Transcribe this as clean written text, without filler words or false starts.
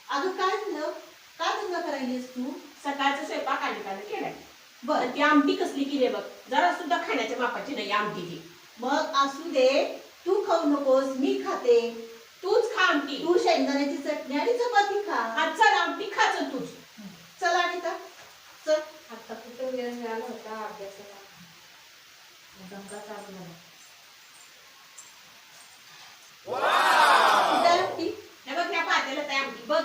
अगं काय झालं? काय धंदा करायलीस तू? सकाळचा स्वयंपाक आली केलाय. बर, ती आमटी कसली केली बघ, जरा सुद्धा खाण्याच्या मापाची नाही आमटी ती. मग असू दे, तू खाऊ नकोस, मी खाते. तूच खा आमटी. तू शेंगदाण्याची चटणी आणि चपाती खा. हा चल आमटी खाच तूच. चल अनिता, चल. आता कुठं वेळ मिळाला होता अभ्यासाला. दंगाच आज मला. कुठे आहे आमटी? हे बघ ह्या पातेल्यात आहे आमटी बघ.